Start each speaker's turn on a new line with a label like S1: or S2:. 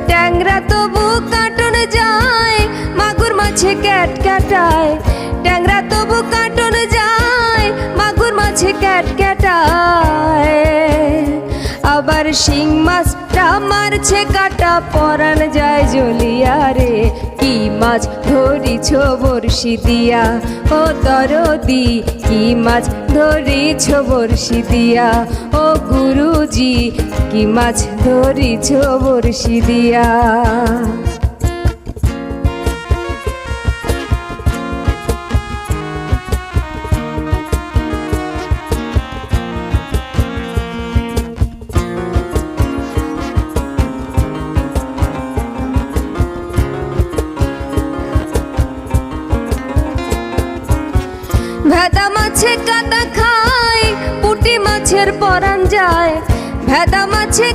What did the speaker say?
S1: ট্যাংরা তবু কাটন যায়, মাগুর মাছে ক্যাট ক্যাটায়। ট্যাংরা তবু কাটন যায়, মাগুর মাছে ক্যাট ক্যাটায়। আবার শিং মাছটা মারছে কাটা, পরাণ যায় জ্বলিয়া রে। কি মাছ ধরিছ বড়শি দিয়া, ও দরদি কি মাছ ধরিছ বড়শি দিয়া। ও গুরুজি কি মাছ ধরিছ বড়শি দিয়া। ভেদা মাছে কাদা খায়, পুঁটি মাছের পরাণ যায়। ভেদা মাছে